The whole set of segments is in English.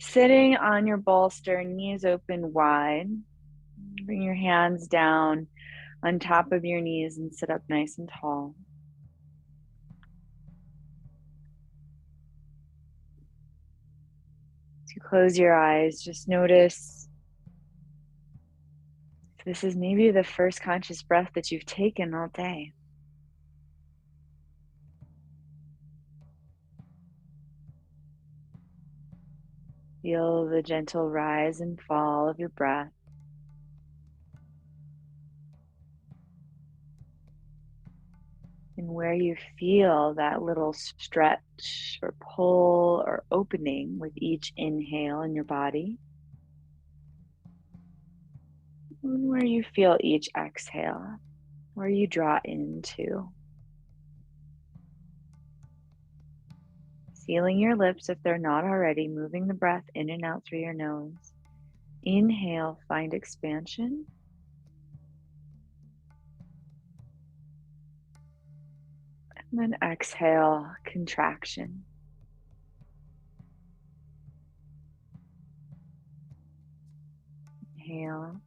sitting on your bolster, knees open wide. Bring your hands down on top of your knees and sit up nice and tall. As you close your eyes, just notice if this is maybe the first conscious breath that you've taken all day. Feel the gentle rise and fall of your breath. And where you feel that little stretch or pull or opening with each inhale in your body. And where you feel each exhale, where you draw into. Sealing your lips if they're not already, moving the breath in and out through your nose. Inhale, find expansion. And then exhale, contraction. Inhale.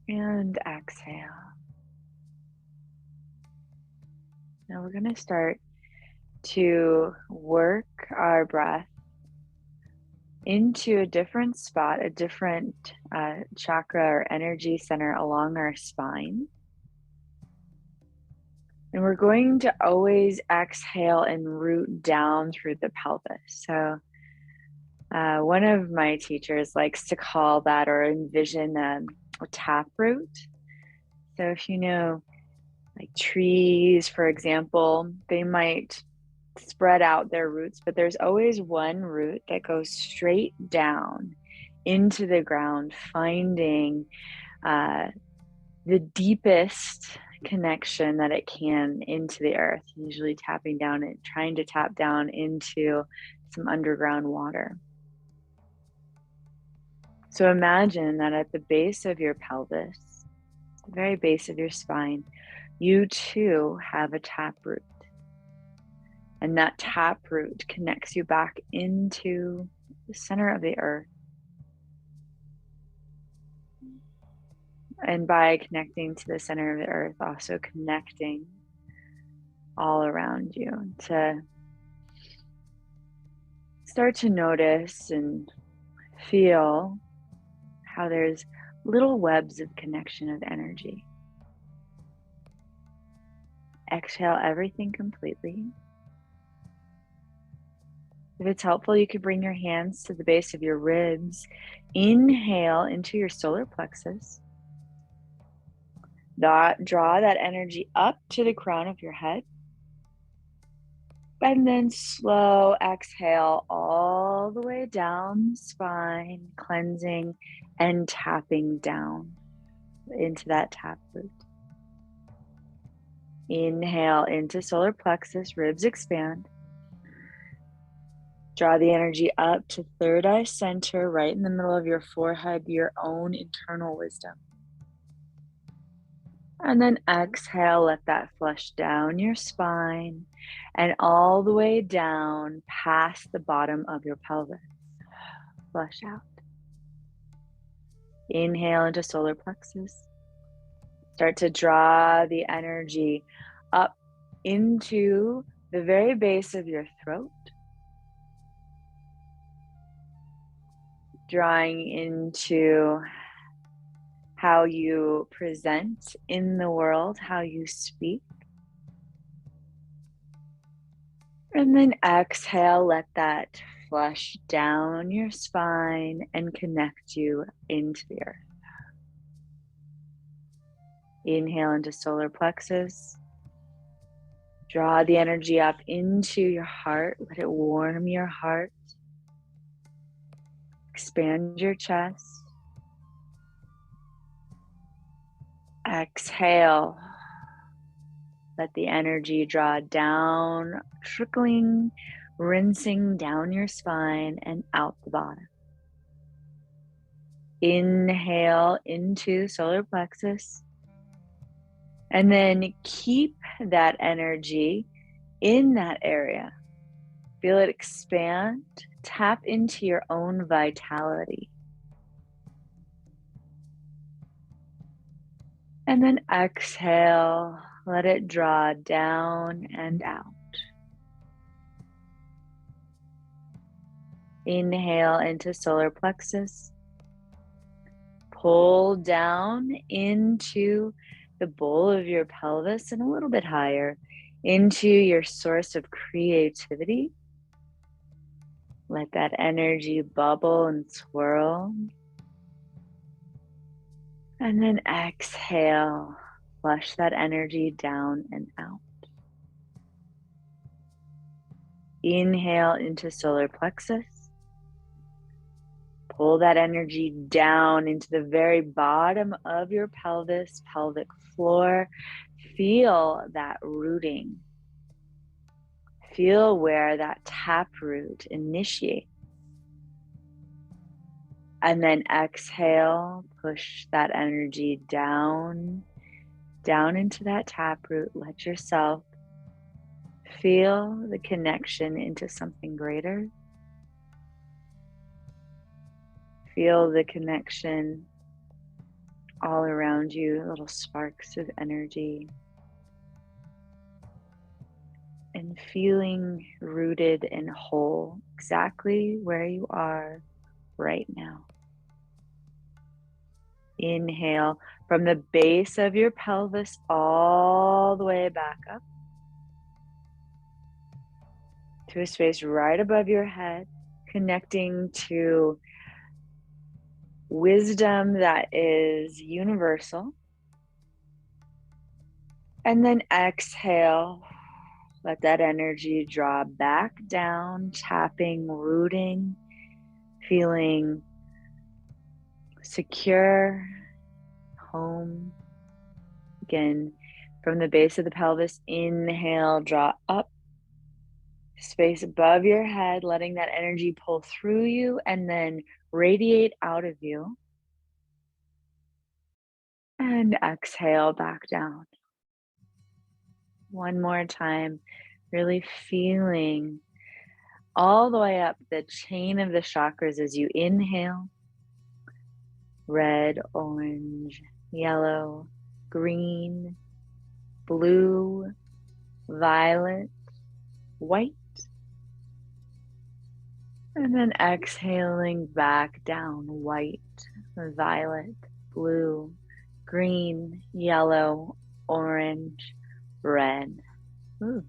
And exhale. Now we're going to start to work our breath into a different spot, a different chakra or energy center along our spine. And we're going to always exhale and root down through the pelvis. So one of my teachers likes to call that or envision a tap root. So if you know, like trees, for example, they might spread out their roots, but there's always one root that goes straight down into the ground, finding the deepest connection that it can into the earth, usually tapping down and trying to tap down into some underground water. So imagine that at the base of your pelvis, the very base of your spine, you too have a taproot. And that taproot connects you back into the center of the earth. And by connecting to the center of the earth, also connecting all around you, to start to notice and feel how there's little webs of connection of energy. Exhale everything completely. If it's helpful, you could bring your hands to the base of your ribs. Inhale into your solar plexus. Draw that energy up to the crown of your head. And then slow exhale all the way down the spine, cleansing and tapping down into that taproot. Inhale into solar plexus, ribs expand. Draw the energy up to third eye center, right in the middle of your forehead, your own internal wisdom. And then exhale, let that flush down your spine and all the way down past the bottom of your pelvis. Flush out. Inhale into solar plexus. Start to draw the energy up into the very base of your throat. Drawing into how you present in the world, how you speak. And then exhale, let that flush down your spine and connect you into the earth. Inhale into solar plexus. Draw the energy up into your heart. Let it warm your heart. Expand your chest. Exhale. Let the energy draw down, trickling, rinsing down your spine and out the bottom. Inhale into solar plexus. And then keep that energy In that area, feel it expand, tap into your own vitality. And then exhale, let it draw down and out. Inhale into solar plexus. Pull down into the bowl of your pelvis and a little bit higher into your source of creativity. Let that energy bubble and swirl. And then exhale, flush that energy down and out. Inhale into solar plexus. Pull that energy down into the very bottom of your pelvis, pelvic floor. Feel that rooting. Feel where that taproot initiates. And then exhale, push that energy down into that taproot. Let yourself feel the connection into something greater. Feel the connection all around you, little sparks of energy. And feeling rooted and whole exactly where you are right now. Inhale from the base of your pelvis all the way back up to a space right above your head, connecting to wisdom that is universal. And then exhale, let that energy draw back down, tapping, rooting, feeling secure, home. Again, from the base of the pelvis, inhale, draw up, space above your head, letting that energy pull through you and then radiate out of you. And exhale back down. One more time, really feeling all the way up the chain of the chakras as you inhale. Red, orange, yellow, green, blue, violet, white. And then exhaling back down, white, violet, blue, green, yellow, orange, red. Ooh,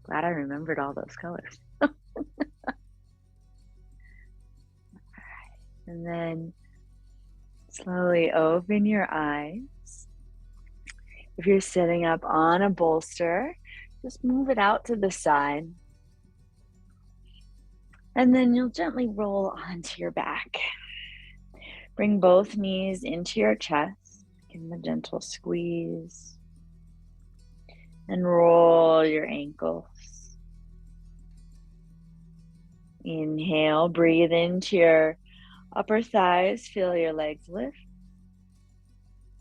glad I remembered all those colors. And then slowly open your eyes. If you're sitting up on a bolster, just move it out to the side. And then you'll gently roll onto your back. Bring both knees into your chest. Give them a gentle squeeze. And roll your ankles. Inhale, breathe into your upper thighs. Feel your legs lift.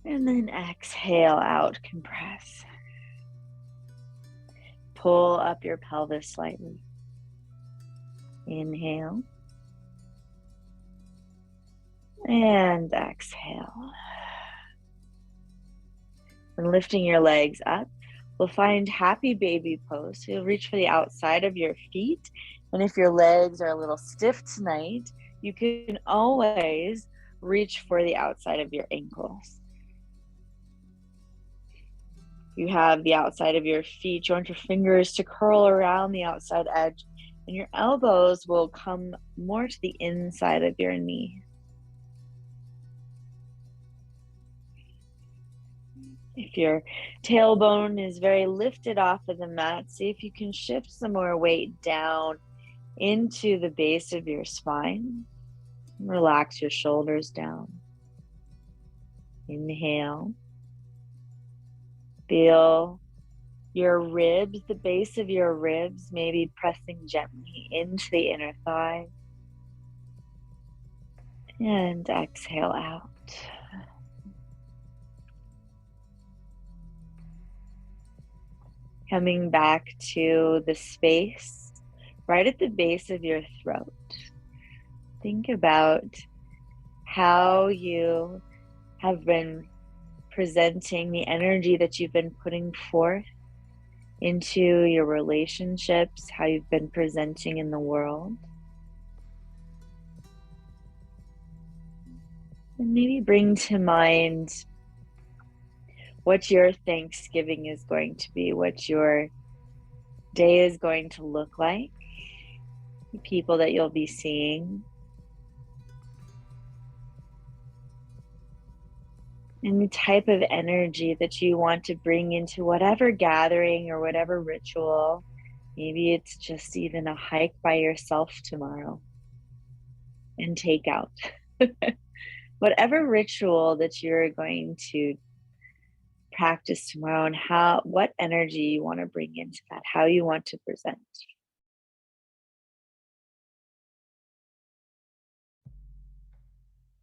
And then exhale out, compress. Pull up your pelvis slightly. Inhale. And exhale. And lifting your legs up, we'll find happy baby pose. So you'll reach for the outside of your feet. And if your legs are a little stiff tonight, you can always reach for the outside of your ankles. You have the outside of your feet. You want your fingers to curl around the outside edge, and your elbows will come more to the inside of your knee. If your tailbone is very lifted off of the mat, see if you can shift some more weight down into the base of your spine. Relax your shoulders down. Inhale. Feel your ribs, the base of your ribs, maybe pressing gently into the inner thigh. And exhale out. Coming back to the space right at the base of your throat. Think about how you have been presenting the energy that you've been putting forth into your relationships, how you've been presenting in the world. And maybe bring to mind what your Thanksgiving is going to be, what your day is going to look like, the people that you'll be seeing, and the type of energy that you want to bring into whatever gathering or whatever ritual. Maybe it's just even a hike by yourself tomorrow and take out. Whatever ritual that you're going to practice tomorrow, and what energy you want to bring into that, how you want to present.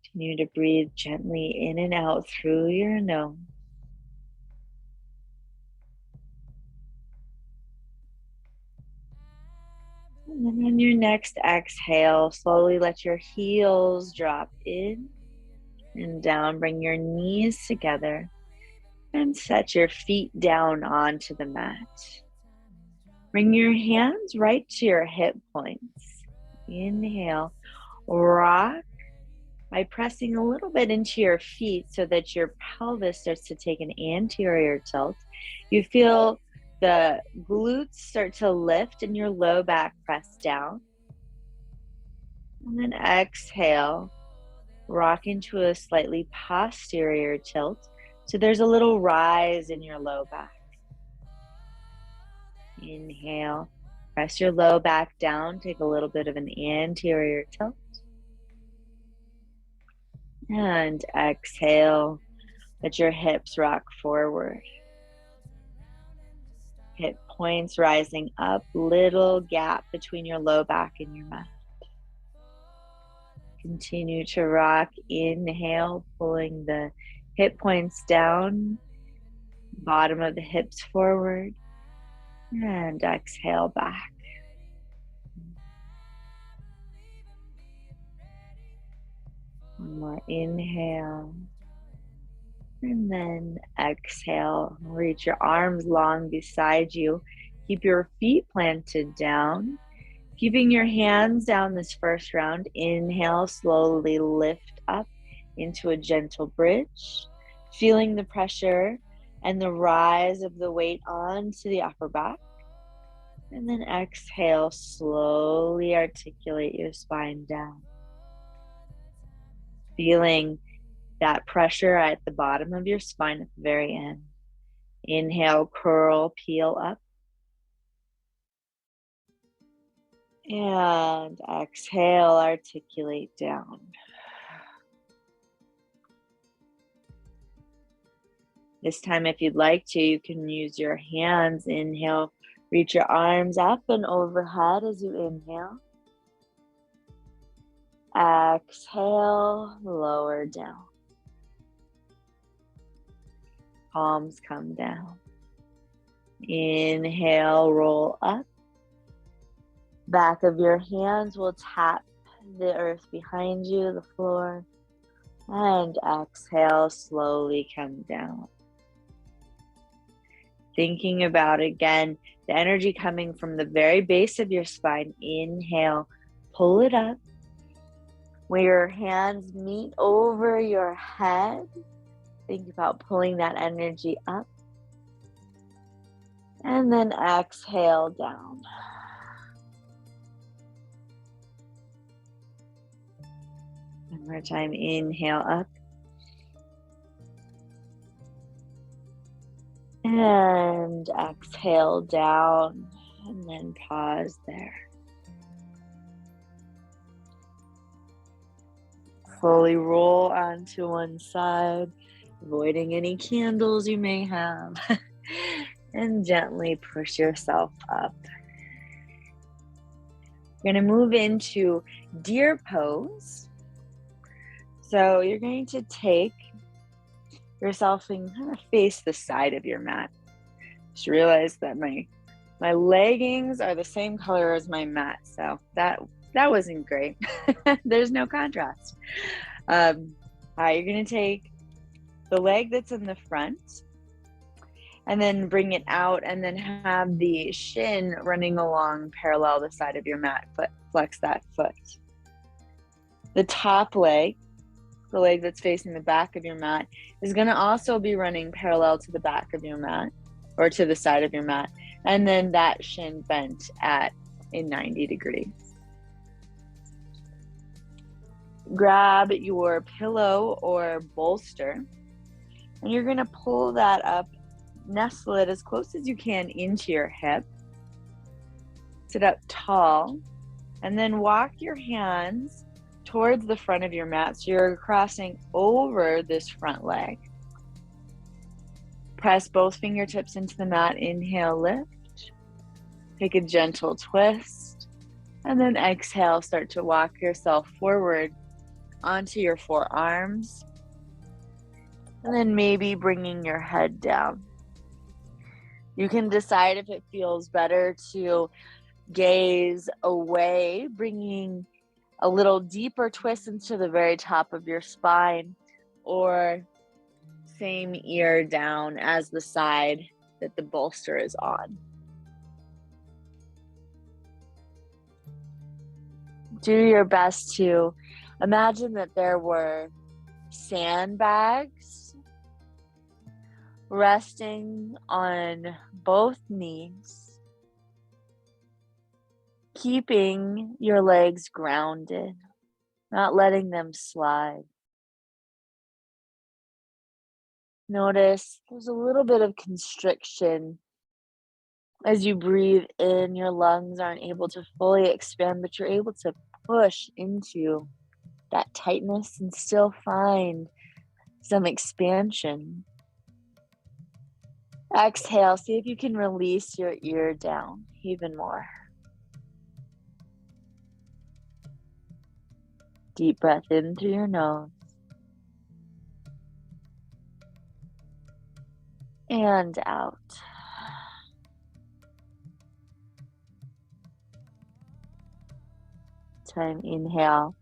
Continue to breathe gently in and out through your nose. And then on your next exhale, slowly let your heels drop in and down. Bring your knees together and set your feet down onto the mat. Bring your hands right to your hip points. Inhale, rock by pressing a little bit into your feet so that your pelvis starts to take an anterior tilt. You feel the glutes start to lift and your low back press down. And then exhale, rock into a slightly posterior tilt. So there's a little rise in your low back. Inhale, press your low back down, take a little bit of an anterior tilt. And exhale, let your hips rock forward. Hip points rising up, little gap between your low back and your mat. Continue to rock. Inhale, pulling the hip points down, bottom of the hips forward, and exhale back. One more inhale, and then exhale. Reach your arms long beside you. Keep your feet planted down. Keeping your hands down this first round, inhale, slowly lift up into a gentle bridge, feeling the pressure and the rise of the weight onto the upper back. And then exhale, slowly articulate your spine down. Feeling that pressure at the bottom of your spine at the very end. Inhale, curl, peel up. And exhale, articulate down. This time, if you'd like to, you can use your hands. Inhale, reach your arms up and overhead as you inhale. Exhale, lower down. Palms come down. Inhale, roll up. Back of your hands will tap the earth behind you, the floor. And exhale, slowly come down. Thinking about, again, the energy coming from the very base of your spine. Inhale, pull it up. Where your hands meet over your head. Think about pulling that energy up. And then exhale down. One more time, inhale up. And exhale down, and then pause there. Slowly roll onto one side, avoiding any candles you may have, and gently push yourself up. You're going to move into deer pose. So you're going to take yourself and kind of face the side of your mat. Just realized that my leggings are the same color as my mat, so that wasn't great. There's no contrast. All right, you're gonna take the leg that's in the front and then bring it out, and then have the shin running along parallel the side of your mat. Flex that foot. The top leg, the leg that's facing the back of your mat, is going to also be running parallel to the back of your mat, or to the side of your mat, and then that shin bent at a 90 degrees. Grab your pillow or bolster, and you're going to pull that up, nestle it as close as you can into your hip. Sit up tall, and then walk your hands towards the front of your mat, so you're crossing over this front leg. Press both fingertips into the mat. Inhale, lift. Take a gentle twist, and then exhale, start to walk yourself forward onto your forearms, and then maybe bringing your head down. You can decide if it feels better to gaze away, bringing a little deeper twist into the very top of your spine, or same ear down as the side that the bolster is on. Do your best to imagine that there were sandbags resting on both knees, keeping your legs grounded, not letting them slide. Notice there's a little bit of constriction. As you breathe in, your lungs aren't able to fully expand, but you're able to push into that tightness and still find some expansion. Exhale, see if you can release your ear down even more. Deep breath in through your nose. And out. Time, inhale.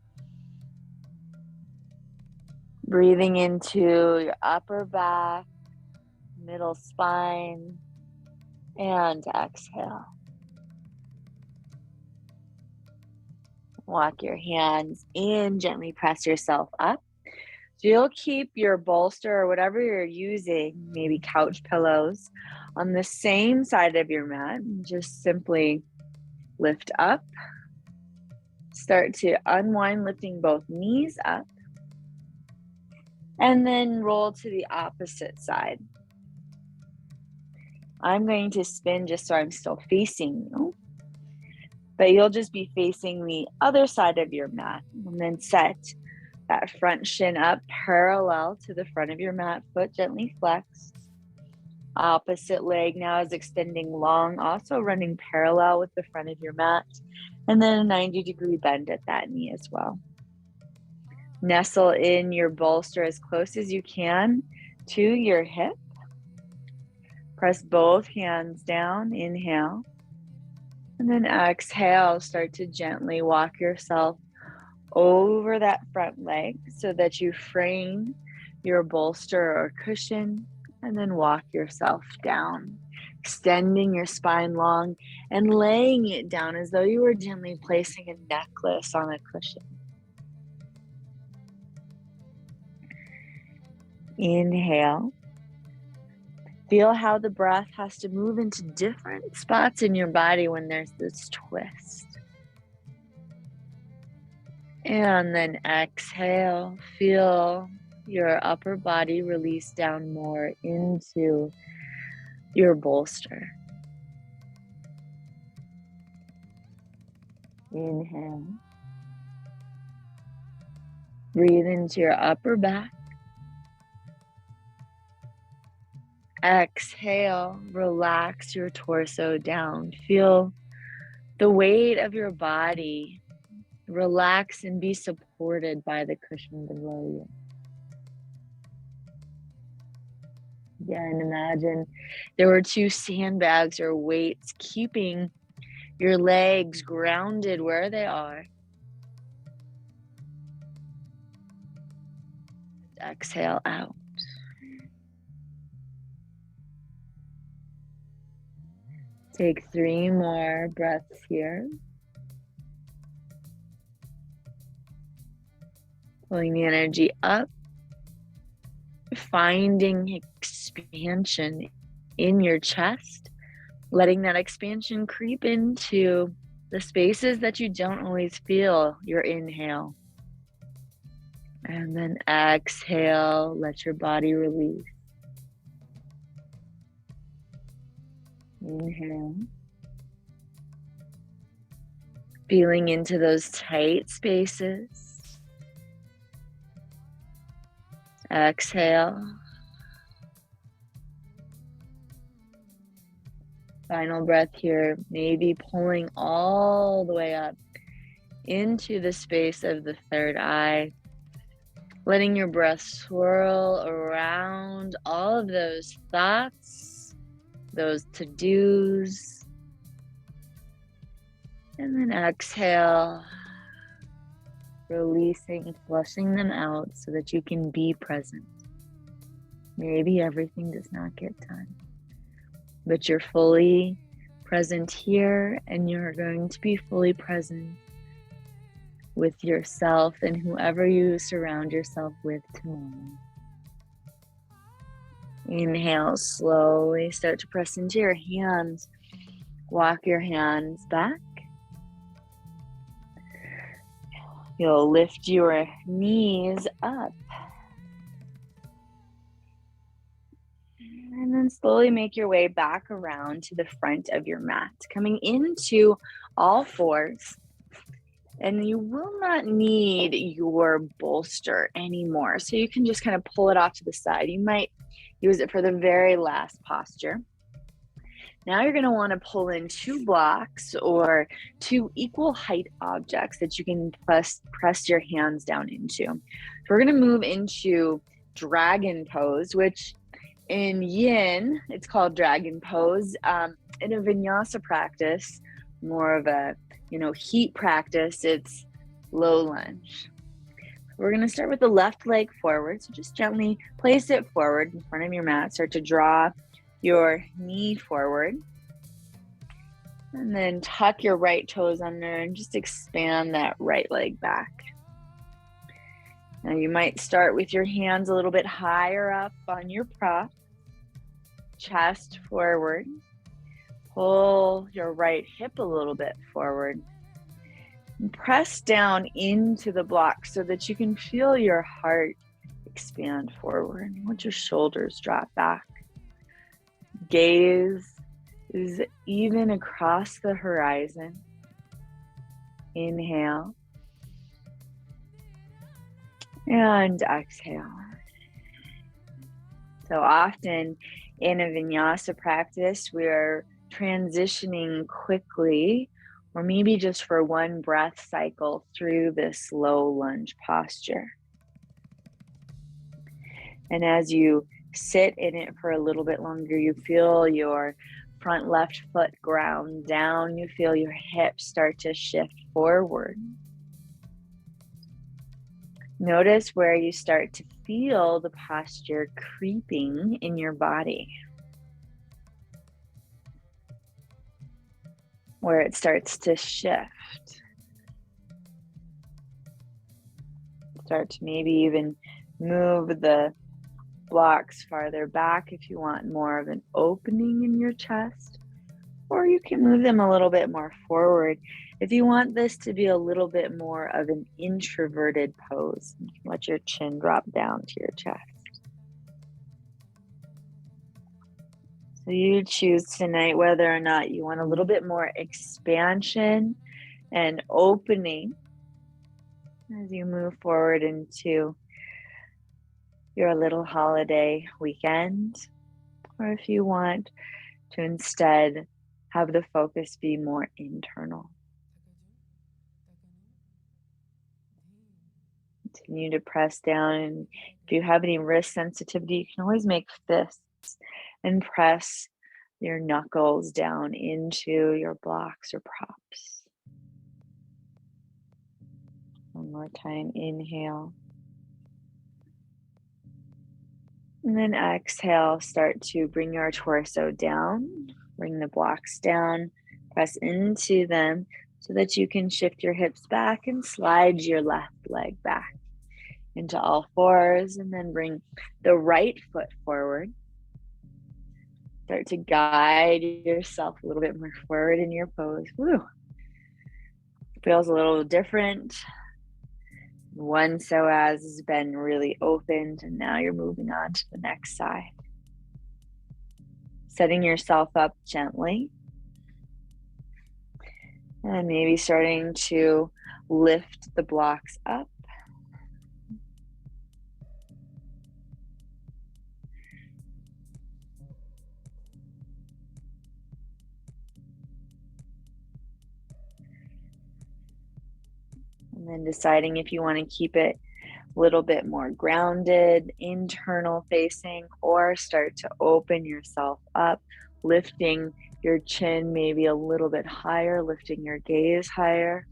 Breathing into your upper back, middle spine, and exhale. Walk your hands in, gently press yourself up. So you'll keep your bolster or whatever you're using, maybe couch pillows, on the same side of your mat. Just simply lift up. Start to unwind, lifting both knees up. And then roll to the opposite side. I'm going to spin just so I'm still facing you. But you'll just be facing the other side of your mat. And then set that front shin up parallel to the front of your mat. Foot gently flexed. Opposite leg now is extending long, also running parallel with the front of your mat. And then a 90-degree bend at that knee as well. Nestle in your bolster as close as you can to your hip. Press both hands down, inhale. And then exhale, start to gently walk yourself over that front leg so that you frame your bolster or cushion, and then walk yourself down, extending your spine long and laying it down as though you were gently placing a necklace on a cushion. Inhale. Feel how the breath has to move into different spots in your body when there's this twist. And then exhale. Feel your upper body release down more into your bolster. Inhale. Breathe into your upper back. Exhale, relax your torso down. Feel the weight of your body relax and be supported by the cushion below you. Again, imagine there were two sandbags or weights keeping your legs grounded where they are. Exhale out. Take 3 more breaths here. Pulling the energy up, finding expansion in your chest, letting that expansion creep into the spaces that you don't always feel. Your inhale. And then exhale, let your body release. Inhale. Feeling into those tight spaces. Exhale. Final breath here, maybe pulling all the way up into the space of the third eye. Letting your breath swirl around all of those thoughts, those to-dos. And then exhale, releasing, flushing them out so that you can be present. Maybe everything does not get done, but you're fully present here, and you're going to be fully present with yourself and whoever you surround yourself with tomorrow. Inhale, slowly start to press into your hands. Walk your hands back. You'll lift your knees up. And then slowly make your way back around to the front of your mat, coming into all fours. And you will not need your bolster anymore. So you can just kind of pull it off to the side. You might use it for the very last posture. Now you're going to want to pull in 2 blocks or 2 equal height objects that you can press your hands down into. So we're going to move into dragon pose, which in yin, it's called dragon pose. In a vinyasa practice, more of a heat practice, it's low lunge. We're going to start with the left leg forward. So just gently place it forward in front of your mat. Start to draw your knee forward. And then tuck your right toes under and just expand that right leg back. Now you might start with your hands a little bit higher up on your prop. Chest forward. Pull your right hip a little bit forward. And press down into the block so that you can feel your heart expand forward. Let your shoulders drop back. Gaze is even across the horizon. Inhale. And exhale. So often in a vinyasa practice, we're transitioning quickly, or maybe just for one breath cycle through this low lunge posture. And as you sit in it for a little bit longer, you feel your front left foot ground down. You feel your hips start to shift forward. Notice where you start to feel the posture creeping in your body. Where it starts to shift. Start to maybe even move the blocks farther back if you want more of an opening in your chest, or you can move them a little bit more forward if you want this to be a little bit more of an introverted pose. You can let your chin drop down to your chest. So you choose tonight whether or not you want a little bit more expansion and opening as you move forward into your little holiday weekend, or if you want to instead have the focus be more internal. Continue to press down, and if you have any wrist sensitivity, you can always make fists and press your knuckles down into your blocks or props. One more time, inhale. And then exhale, start to bring your torso down, bring the blocks down, press into them so that you can shift your hips back and slide your left leg back into all fours, and then bring the right foot forward. Start to guide yourself a little bit more forward in your pose. Woo. Feels a little different. One psoas has been really opened, and now you're moving on to the next side. Setting yourself up gently. And maybe starting to lift the blocks up. And then deciding if you want to keep it a little bit more grounded, internal facing, or start to open yourself up, lifting your chin maybe a little bit higher, lifting your gaze higher.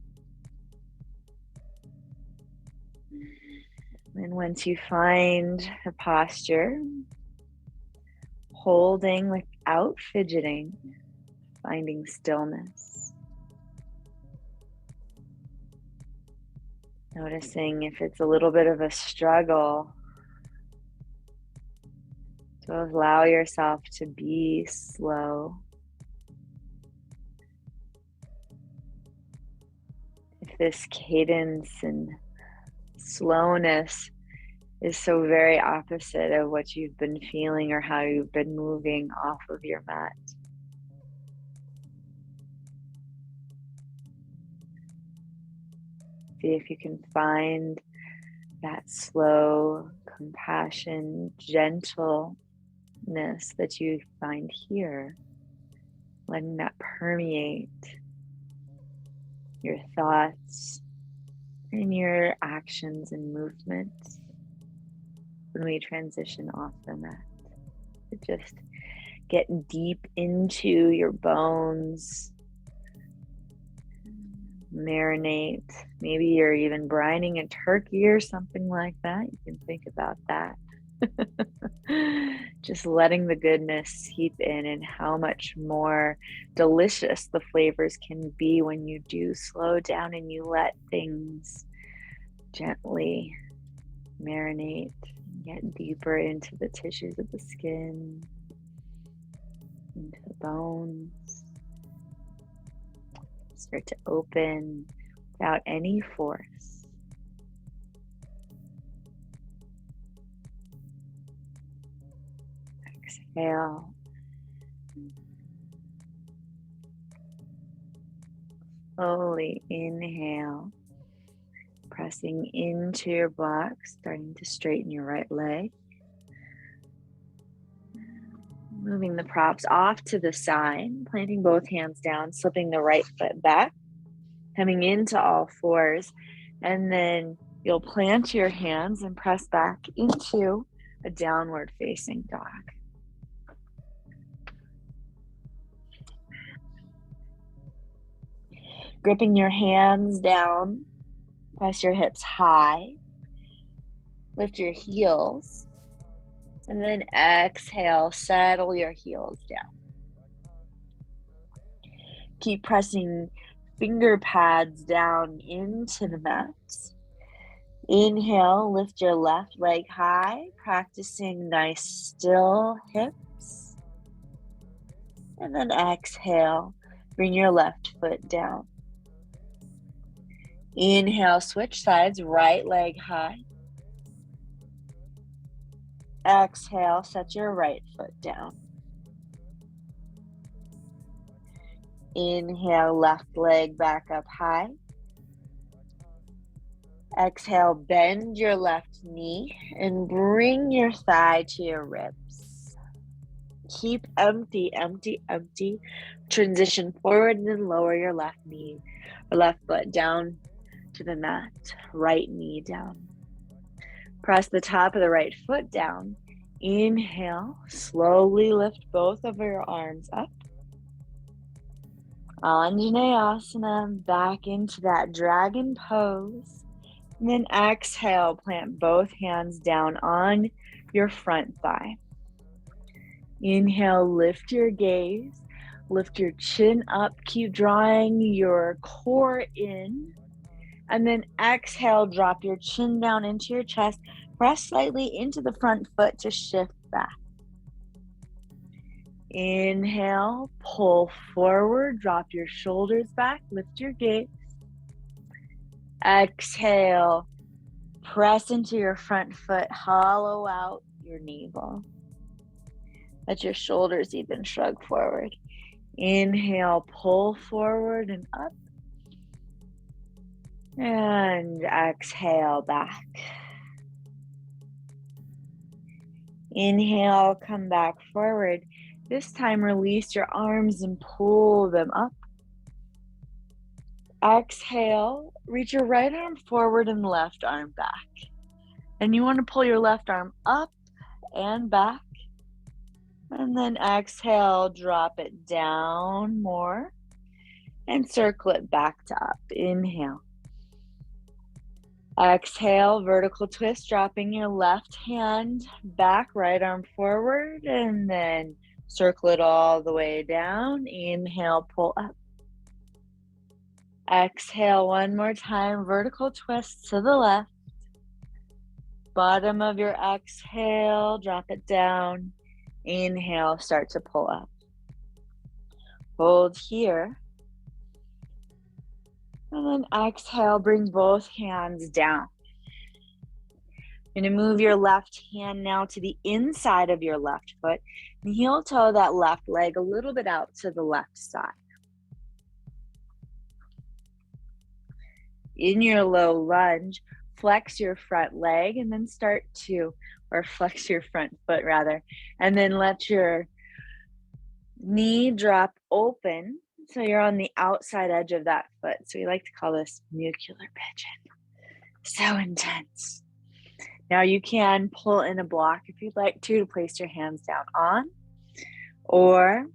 And once you find a posture, holding without fidgeting, finding stillness. Noticing if it's a little bit of a struggle to allow yourself to be slow. If this cadence and slowness is so very opposite of what you've been feeling or how you've been moving off of your mat. See if you can find that slow compassion, gentleness that you find here, letting that permeate your thoughts and your actions and movements when we transition off the mat. Just get deep into your bones, marinate. Maybe you're even brining a turkey or something like that. You can think about that. Just letting the goodness seep in, and how much more delicious the flavors can be when you do slow down and you let things gently marinate, get deeper into the tissues of the skin, into the bones. Start to open without any force. Exhale. Slowly inhale, pressing into your blocks, starting to straighten your right leg. Moving the props off to the side, planting both hands down, slipping the right foot back, coming into all fours, and then you'll plant your hands and press back into a downward facing dog. Gripping your hands down, press your hips high, lift your heels, and then exhale, settle your heels down. Keep pressing finger pads down into the mat. Inhale, lift your left leg high, practicing nice still hips. And then exhale, bring your left foot down. Inhale, switch sides, right leg high. Exhale, set your right foot down. Inhale, left leg back up high. Exhale, bend your left knee and bring your thigh to your ribs. Keep empty, empty, empty. Transition forward and then lower your left knee or left foot down to the mat. Right knee down. Press the top of the right foot down. Inhale, slowly lift both of your arms up. Anjaneyasana, back into that dragon pose. And then exhale, plant both hands down on your front thigh. Inhale, lift your gaze, lift your chin up, keep drawing your core in. And then exhale, drop your chin down into your chest, press slightly into the front foot to shift back. Inhale, pull forward, drop your shoulders back, lift your gaze. Exhale, press into your front foot, hollow out your navel. Let your shoulders even shrug forward. Inhale, pull forward and up. And exhale back. Inhale, come back forward. This time, release your arms and pull them up. Exhale, reach your right arm forward and left arm back. And you want to pull your left arm up and back. And then exhale, drop it down more. And circle it back to up. Inhale. Exhale, vertical twist, dropping your left hand back, right arm forward, and then circle it all the way down. Inhale, pull up. Exhale one more time, vertical twist to the left. Bottom of your exhale, drop it down. Inhale, start to pull up. Hold here. And then exhale, bring both hands down. You're going to move your left hand now to the inside of your left foot and heel toe that left leg a little bit out to the left side. In your low lunge, flex your front leg and then flex your front foot rather, and then let your knee drop open so you're on the outside edge of that foot. So we like to call this nuclear pigeon. So intense. Now you can pull in a block if you'd like to place your hands down on, or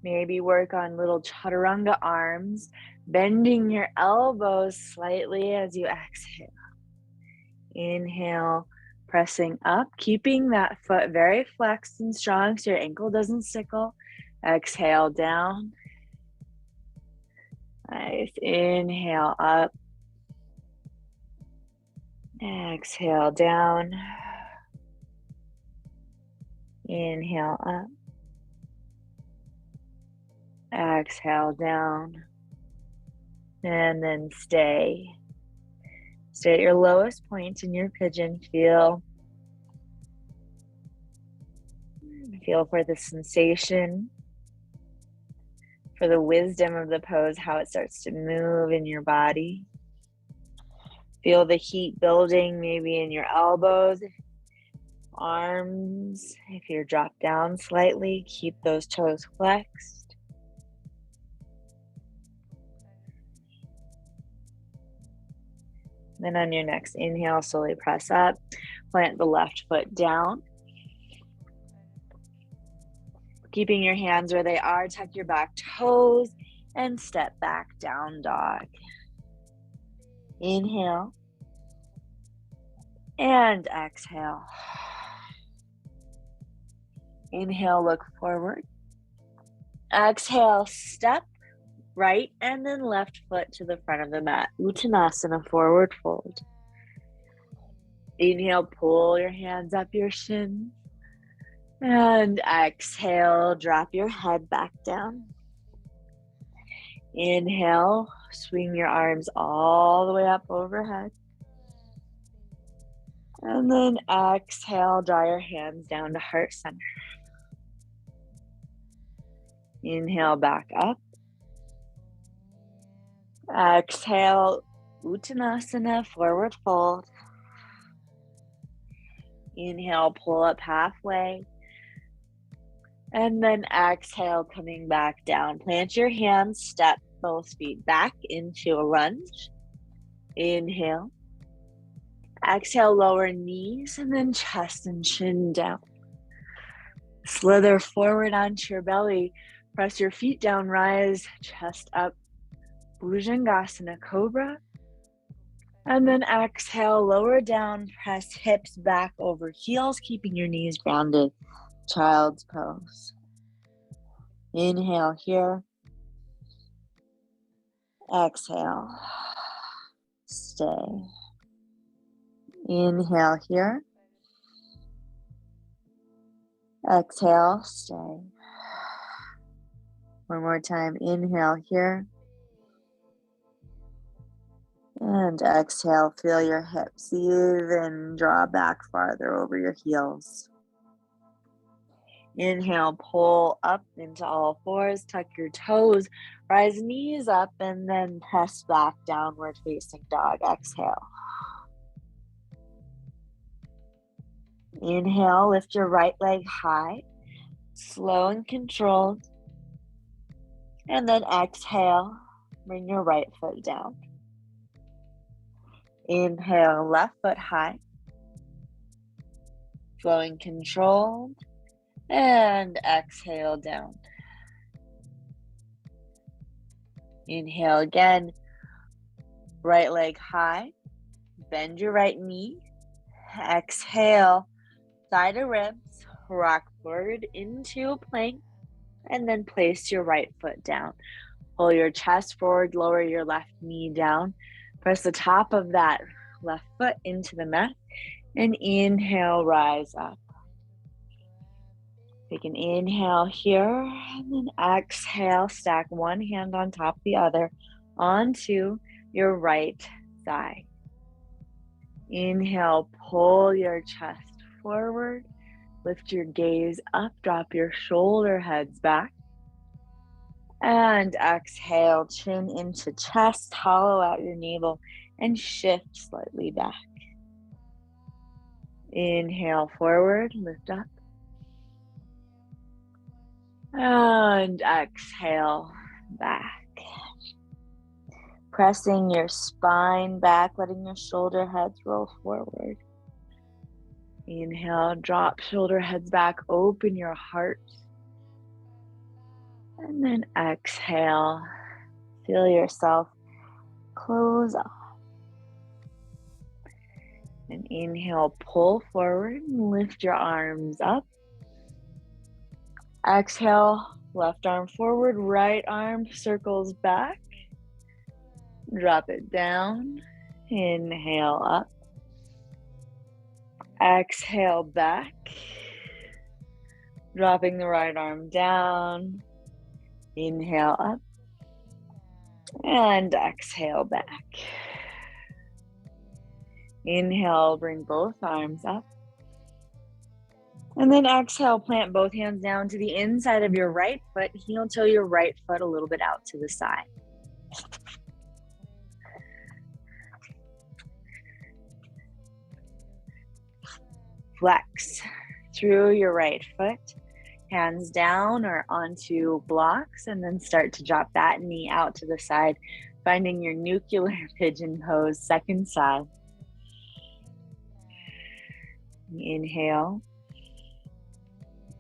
maybe work on little chaturanga arms, bending your elbows slightly as you exhale. Inhale, pressing up, keeping that foot very flexed and strong so your ankle doesn't sickle. Exhale down. Nice. Inhale up. Exhale down. Inhale up. Exhale down. And then stay. Stay at your lowest point in your pigeon. Feel for the sensation, for the wisdom of the pose, how it starts to move in your body. Feel the heat building maybe in your elbows, arms. If you're dropped down slightly, keep those toes flexed. Then on your next inhale, slowly press up, plant the left foot down. Keeping your hands where they are, tuck your back toes and step back, down dog. Inhale and exhale. Inhale, look forward. Exhale, step right and then left foot to the front of the mat. Uttanasana, forward fold. Inhale, pull your hands up your shins. And exhale, drop your head back down. Inhale, swing your arms all the way up overhead. And then exhale, draw your hands down to heart center. Inhale, back up. Exhale, Uttanasana, forward fold. Inhale, pull up halfway. And then exhale, coming back down. Plant your hands, step both feet back into a lunge. Inhale. Exhale, lower knees and then chest and chin down. Slither forward onto your belly. Press your feet down, rise, chest up. Bhujangasana, cobra. And then exhale, lower down, press hips back over heels, keeping your knees grounded. Child's pose. Inhale here. Exhale. Stay. Inhale here. Exhale, stay. One more time. Inhale here. And exhale, feel your hips even draw back farther over your heels. Inhale, pull up into all fours, tuck your toes, rise knees up, and then press back, downward facing dog. Exhale. Inhale, lift your right leg high, slow and controlled. And then exhale, bring your right foot down. Inhale, left foot high, flowing controlled, and exhale down. Inhale again, right leg high, bend your right knee, exhale, side of ribs, rock forward into a plank, and then place your right foot down. Pull your chest forward, lower your left knee down. Press the top of that left foot into the mat and inhale, rise up. Take an inhale here and then exhale, stack one hand on top of the other onto your right thigh. Inhale, pull your chest forward, lift your gaze up, drop your shoulder heads back. And exhale, chin into chest, hollow out your navel, and shift slightly back. Inhale forward, lift up. And exhale, back. Pressing your spine back, letting your shoulder heads roll forward. Inhale, drop shoulder heads back, open your heart. And then exhale, feel yourself close off. And inhale, pull forward and lift your arms up. Exhale, left arm forward, right arm circles back. Drop it down. Inhale up. Exhale back. Dropping the right arm down. Inhale up. And exhale back. Inhale, bring both arms up. And then exhale, plant both hands down to the inside of your right foot. Heel toe your right foot a little bit out to the side. Flex through your right foot, hands down or onto blocks, and then start to drop that knee out to the side, finding your nuclear pigeon pose, second side. Inhale.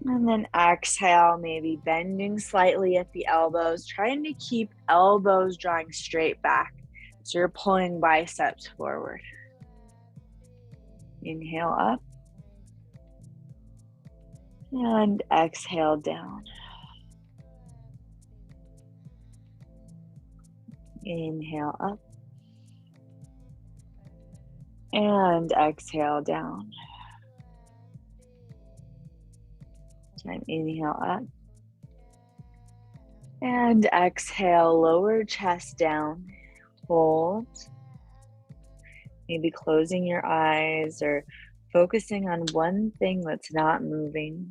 And then exhale, maybe bending slightly at the elbows, trying to keep elbows drawing straight back. So you're pulling biceps forward. Inhale up. And exhale down. Inhale up. And exhale down. Time inhale up. And exhale, lower chest down. Hold. Maybe closing your eyes or focusing on one thing that's not moving.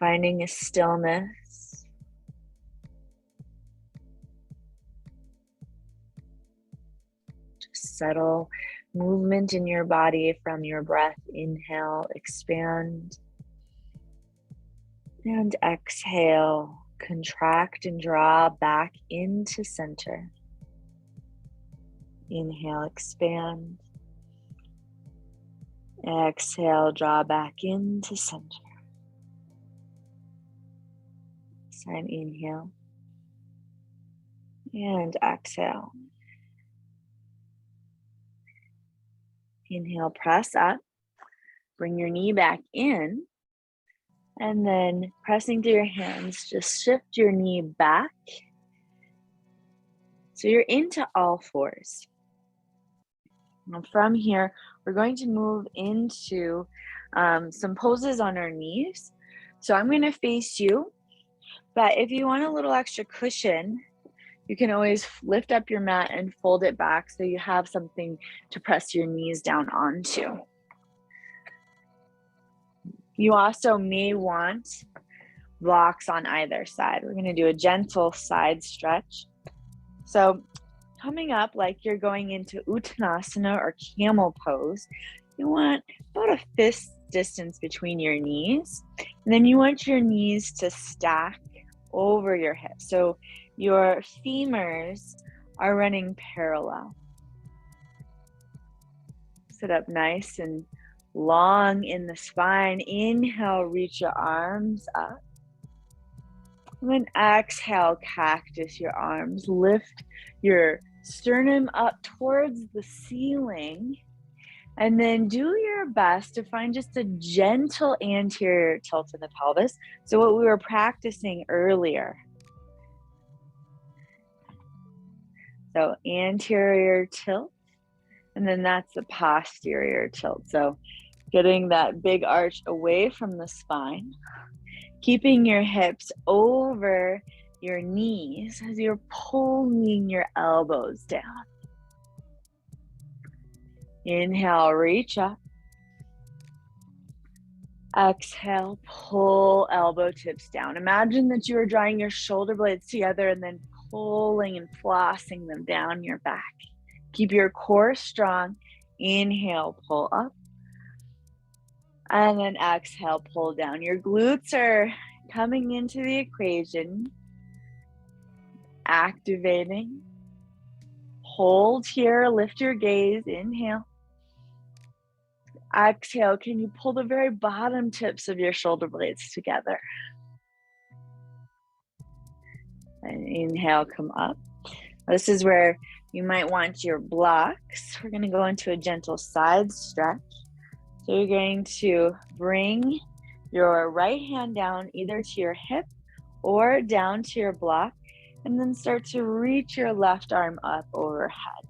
Finding a stillness. Just subtle movement in your body from your breath. Inhale, expand. And exhale, contract and draw back into center. Inhale, expand. Exhale, draw back into center. This time, inhale. And exhale. Inhale, press up. Bring your knee back in. And then pressing through your hands, just shift your knee back. So you're into all fours. Now from here, we're going to move into some poses on our knees. So I'm going to face you, but if you want a little extra cushion, you can always lift up your mat and fold it back so you have something to press your knees down onto. You also may want blocks on either side. We're going to do a gentle side stretch. So coming up like you're going into Ustrasana or camel pose, you want about a fist distance between your knees. And then you want your knees to stack over your hips. So your femurs are running parallel. Sit up nice and long in the spine. Inhale, reach your arms up. And then exhale, cactus your arms. Lift your sternum up towards the ceiling. And then do your best to find just a gentle anterior tilt in the pelvis. So what we were practicing earlier. So anterior tilt. And then that's the posterior tilt. So getting that big arch away from the spine. Keeping your hips over your knees as you're pulling your elbows down. Inhale, reach up. Exhale, pull elbow tips down. Imagine that you are drawing your shoulder blades together and then pulling and flossing them down your back. Keep your core strong. Inhale, pull up. And then exhale, pull down. Your glutes are coming into the equation. Activating. Hold here, lift your gaze. Inhale. Exhale, can you pull the very bottom tips of your shoulder blades together? And inhale, come up. This is where you might want your blocks. We're going to go into a gentle side stretch. So you're going to bring your right hand down either to your hip or down to your block, and then start to reach your left arm up overhead.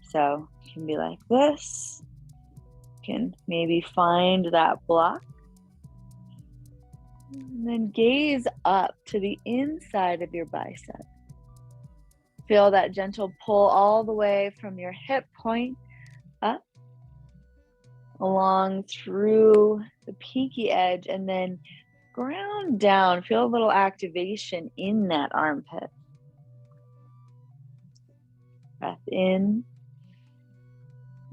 So it can be like this. You can maybe find that block. And then gaze up to the inside of your bicep. Feel that gentle pull all the way from your hip point up, along through the peaky edge, and then ground down. Feel a little activation in that armpit. Breath in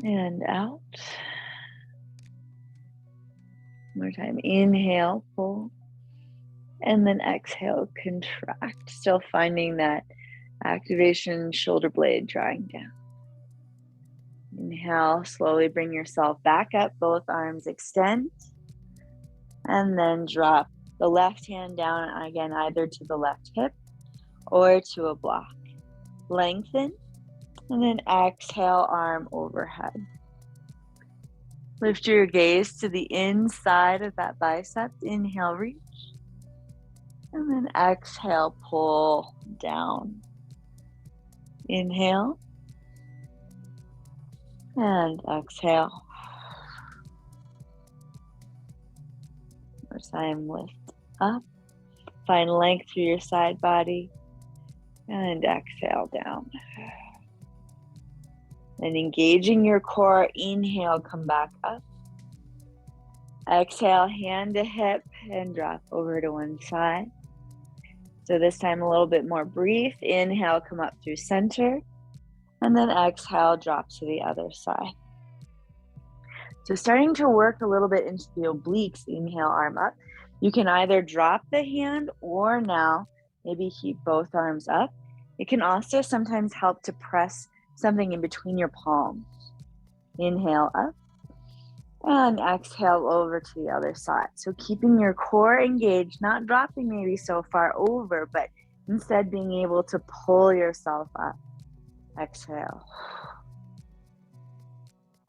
and out. One more time. Inhale, pull. And then exhale, contract. Still finding that activation, shoulder blade drawing down. Inhale, slowly bring yourself back up, both arms extend, and then drop the left hand down again, either to the left hip or to a block. Lengthen, and then exhale, arm overhead. Lift your gaze to the inside of that bicep. Inhale, reach, and then exhale, pull down. Inhale. And exhale. More time, lift up. Find length through your side body. And exhale down. And engaging your core, inhale, come back up. Exhale, hand to hip and drop over to one side. So this time a little bit more brief. Inhale, come up through center. And then exhale, drop to the other side. So starting to work a little bit into the obliques, inhale, arm up. You can either drop the hand or now maybe keep both arms up. It can also sometimes help to press something in between your palms. Inhale up and exhale over to the other side. So keeping your core engaged, not dropping maybe so far over, but instead being able to pull yourself up. Exhale.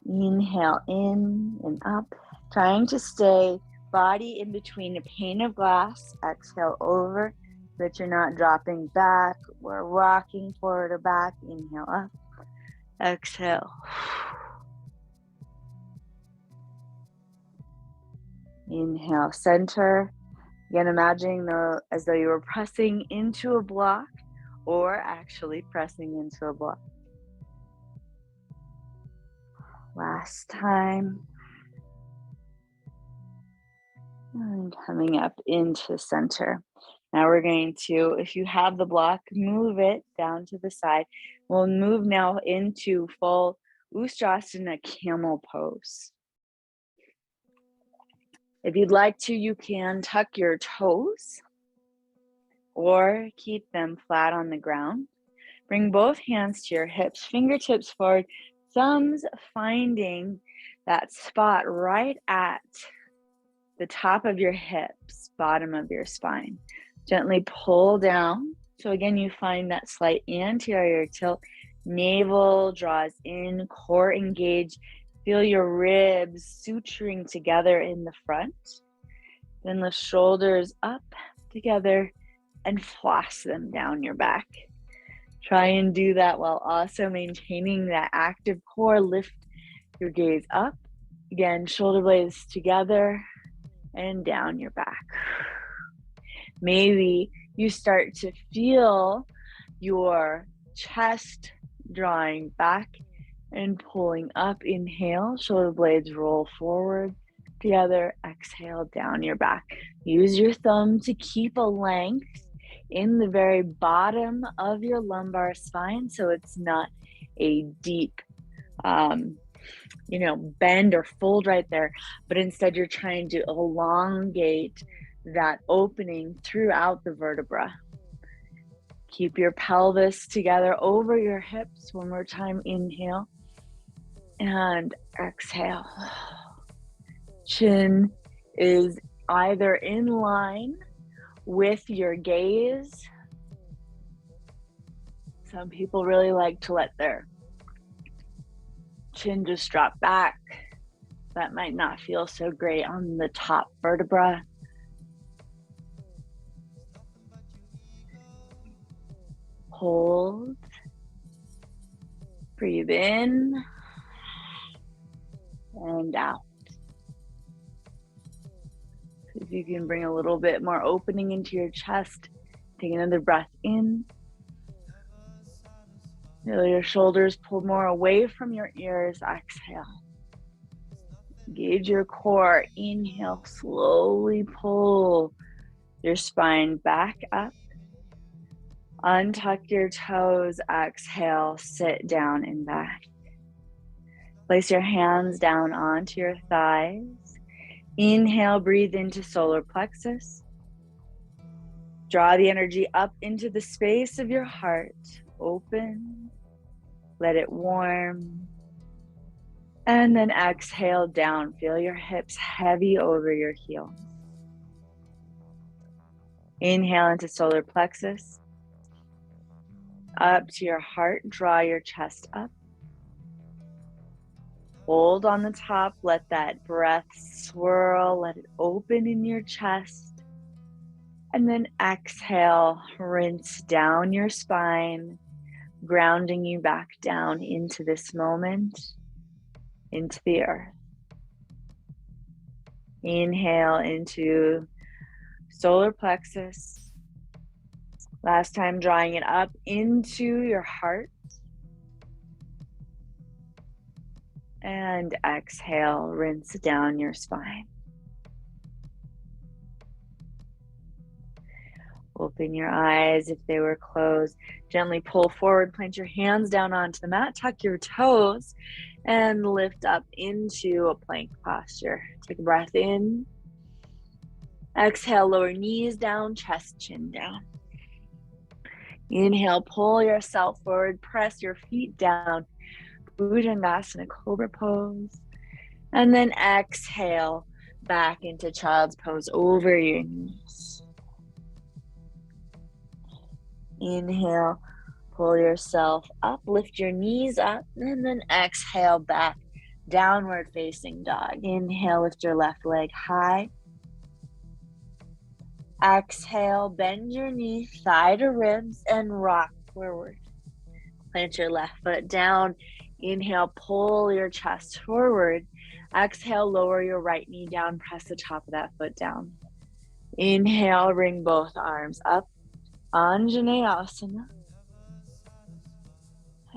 Inhale in and up, trying to stay body in between a pane of glass. Exhale over so that you're not dropping back or rocking forward or back. Inhale up. Exhale. Inhale, center. Again, imagining as though you were pressing into a block or actually pressing into a block. Last time. And coming up into center. Now we're going to, if you have the block, move it down to the side. We'll move now into full Ustrasana camel pose. If you'd like to, you can tuck your toes or keep them flat on the ground. Bring both hands to your hips, fingertips forward, thumbs finding that spot right at the top of your hips, bottom of your spine. Gently pull down. So again, you find that slight anterior tilt. Navel draws in, core engaged. Feel your ribs suturing together in the front. Then lift shoulders up together and floss them down your back. Try and do that while also maintaining that active core. Lift your gaze up. Again, shoulder blades together and down your back. Maybe you start to feel your chest drawing back and pulling up. Inhale, shoulder blades roll forward together. Exhale, down your back. Use your thumb to keep a length in the very bottom of your lumbar spine, so it's not a deep bend or fold right there, but instead you're trying to elongate that opening throughout the vertebra. Keep your pelvis together over your hips. One more time, inhale and exhale. Chin is either in line with your gaze. Some people really like to let their chin just drop back. That might not feel so great on the top vertebra. Hold. Breathe in and out. See if you can bring a little bit more opening into your chest. Take another breath in. Feel your shoulders pull more away from your ears. Exhale. Engage your core. Inhale. Slowly pull your spine back up. Untuck your toes. Exhale. Sit down and back. Place your hands down onto your thighs. Inhale. Breathe into solar plexus. Draw the energy up into the space of your heart. Open. Let it warm. And then exhale down. Feel your hips heavy over your heels. Inhale into solar plexus. Up to your heart. Draw your chest up. Hold on the top. Let that breath swirl. Let it open in your chest. And then exhale. Rinse down your spine, grounding you back down into this moment, into the earth. Inhale into solar plexus. Last time, drawing it up into your heart. And exhale, rinse down your spine. Open your eyes if they were closed. Gently pull forward, plant your hands down onto the mat, tuck your toes, and lift up into a plank posture. Take a breath in. Exhale, lower knees down, chest, chin down. Inhale, pull yourself forward, press your feet down, Bhujangasana, Cobra Pose. And then exhale back into Child's Pose over your knees. Inhale, pull yourself up, lift your knees up, and then exhale back, Downward Facing Dog. Inhale, lift your left leg high. Exhale, bend your knee, thigh to ribs, and rock forward. Plant your left foot down. Inhale, pull your chest forward. Exhale, lower your right knee down, press the top of that foot down. Inhale, bring both arms up, Anjaneyasana.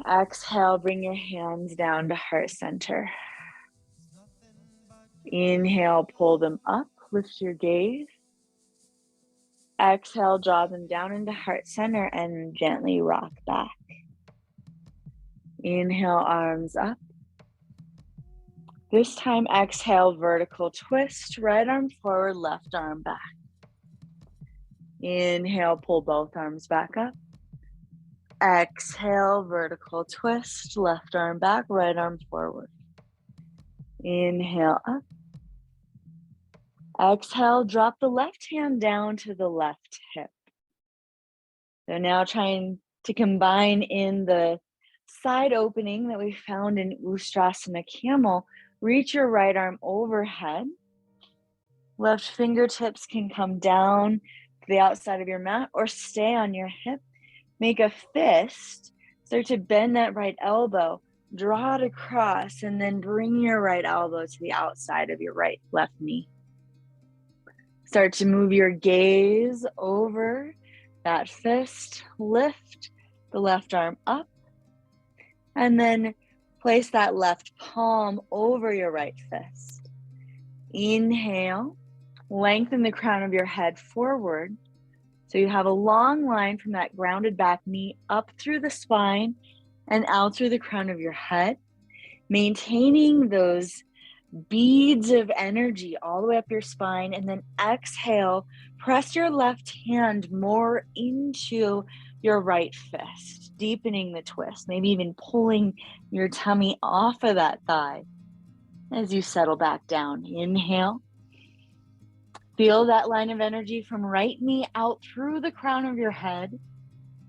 Exhale, bring your hands down to heart center. Inhale, pull them up, lift your gaze. Exhale, draw them down into heart center and gently rock back. Inhale, arms up. This time, exhale, vertical twist, right arm forward, left arm back. Inhale, pull both arms back up. Exhale, vertical twist, left arm back, right arm forward. Inhale, up. Exhale, drop the left hand down to the left hip. So now trying to combine in the side opening that we found in Ustrasana Camel. Reach your right arm overhead. Left fingertips can come down to the outside of your mat or stay on your hip. Make a fist. Start to bend that right elbow. Draw it across and then bring your right elbow to the outside of your left knee. Start to move your gaze over that fist. Lift the left arm up. And then place that left palm over your right fist. Inhale. Lengthen the crown of your head forward. So you have a long line from that grounded back knee up through the spine and out through the crown of your head. Maintaining those beads of energy all the way up your spine, and then exhale, press your left hand more into your right fist, deepening the twist, maybe even pulling your tummy off of that thigh as you settle back down. Inhale. Feel that line of energy from right knee out through the crown of your head,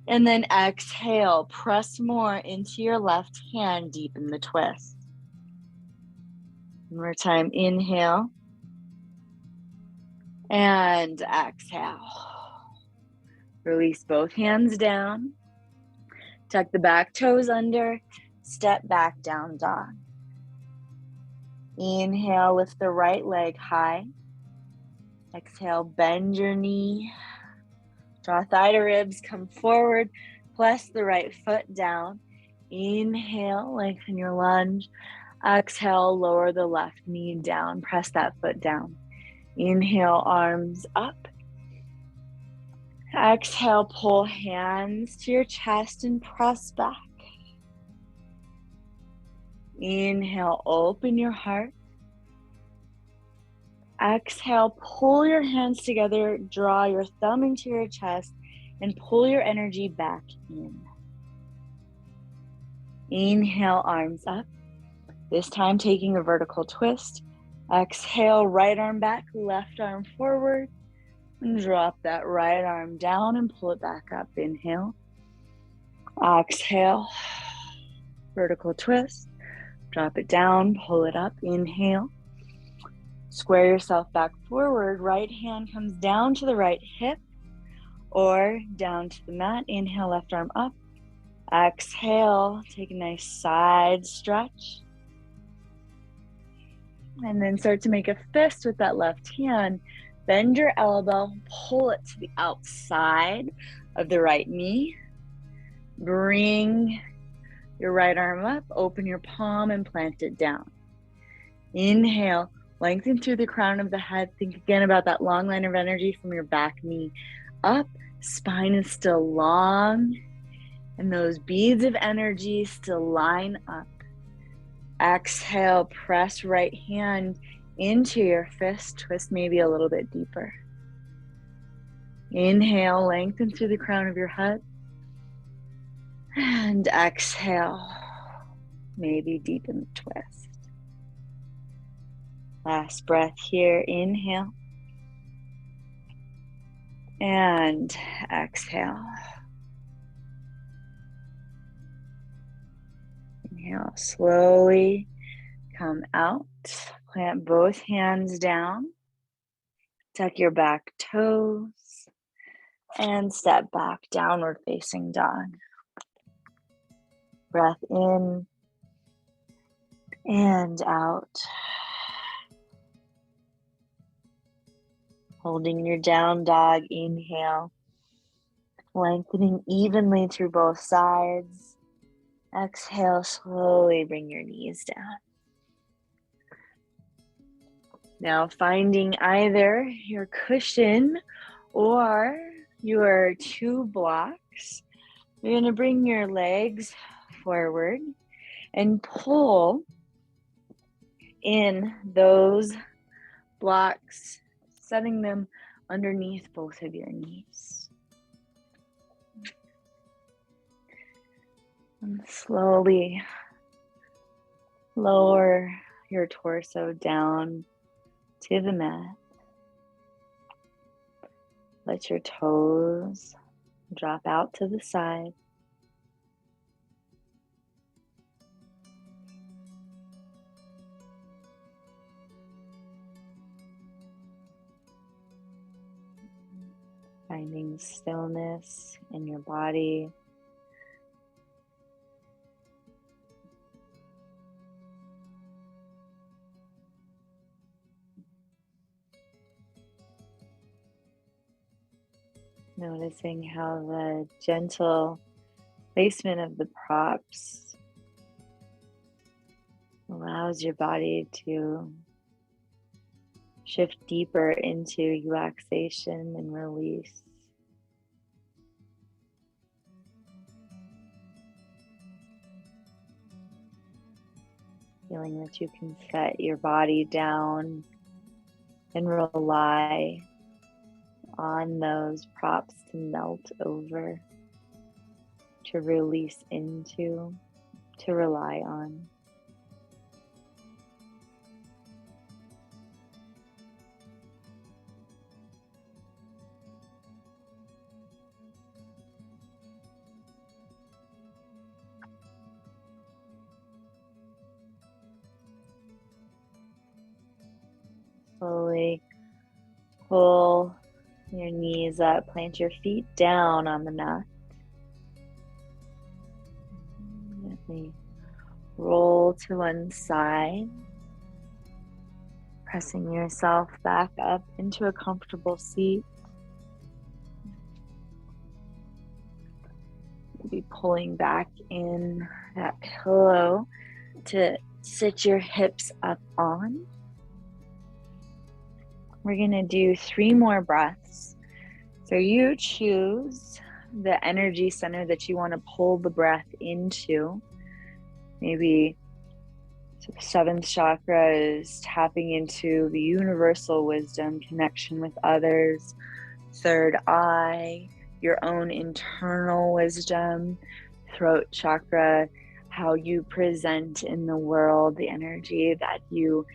and then exhale, press more into your left hand, deepen the twist. One more time, inhale, and exhale. Release both hands down, tuck the back toes under, step back, down dog. Inhale, lift the right leg high. Exhale, bend your knee, draw thigh to ribs, come forward, press the right foot down. Inhale, lengthen your lunge. Exhale, lower the left knee down, press that foot down. Inhale, arms up. Exhale, pull hands to your chest and press back. Inhale, open your heart. Exhale, pull your hands together, draw your thumb into your chest, and pull your energy back in. Inhale, arms up. This time taking a vertical twist. Exhale, right arm back, left arm forward. And drop that right arm down and pull it back up. Inhale. Exhale. Vertical twist. Drop it down, pull it up. Inhale. Square yourself back forward. Right hand comes down to the right hip or down to the mat. Inhale, left arm up. Exhale, take a nice side stretch. And then start to make a fist with that left hand. Bend your elbow, pull it to the outside of the right knee. Bring your right arm up, open your palm and plant it down. Inhale, lengthen through the crown of the head. Think again about that long line of energy from your back knee up. Spine is still long, and those beads of energy still line up. Exhale, press right hand into your fist, twist maybe a little bit deeper. Inhale, lengthen through the crown of your head. And exhale. Maybe deepen the twist. Last breath here. Inhale. And exhale. Inhale. Slowly come out. Plant both hands down. Tuck your back toes. And step back, downward facing dog. Breath in and out. Holding your down dog, inhale. Lengthening evenly through both sides. Exhale, slowly bring your knees down. Now finding either your cushion or your two blocks, you're going to bring your legs forward and pull in those blocks, setting them underneath both of your knees. And slowly lower your torso down to the mat. Let your toes drop out to the side. Finding stillness in your body. Noticing how the gentle placement of the props allows your body to shift deeper into relaxation and release. Feeling that you can set your body down and rely on those props to melt over, to release into, to rely on. Slowly pull your knees up, plant your feet down on the mat. Gently roll to one side, pressing yourself back up into a comfortable seat. Maybe pulling back in that pillow to sit your hips up on. We're going to do 3 more breaths. So you choose the energy center that you want to pull the breath into. Maybe the 7th chakra is tapping into the universal wisdom, connection with others. 3rd eye, your own internal wisdom. Throat chakra, how you present in the world, the energy that you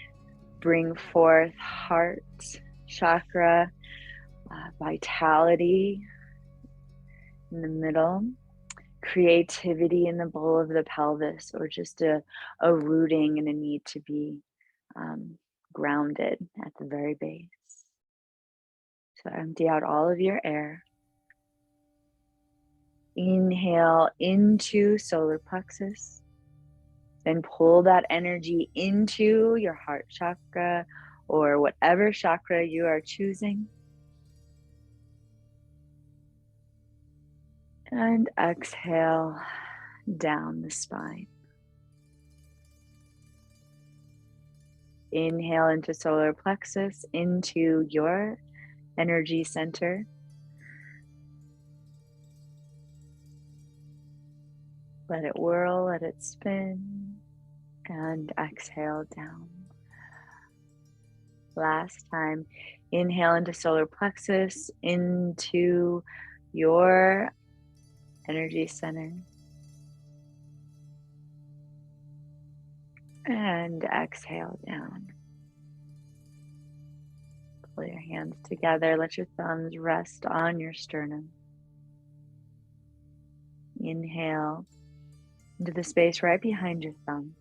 bring forth. Heart chakra, vitality in the middle. Creativity in the bowl of the pelvis, or just a rooting and a need to be grounded at the very base. So empty out all of your air. Inhale into solar plexus. Then pull that energy into your heart chakra or whatever chakra you are choosing. And exhale down the spine. Inhale into solar plexus, into your energy center. Let it whirl, let it spin, and exhale down. Last time, inhale into solar plexus, into your energy center. And exhale down. Pull your hands together. Let your thumbs rest on your sternum. Inhale into the space right behind your thumbs.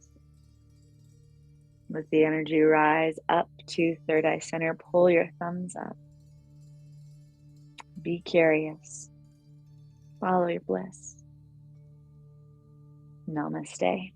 Let the energy rise up to third eye center. Pull your thumbs up. Be curious. Follow your bliss. Namaste.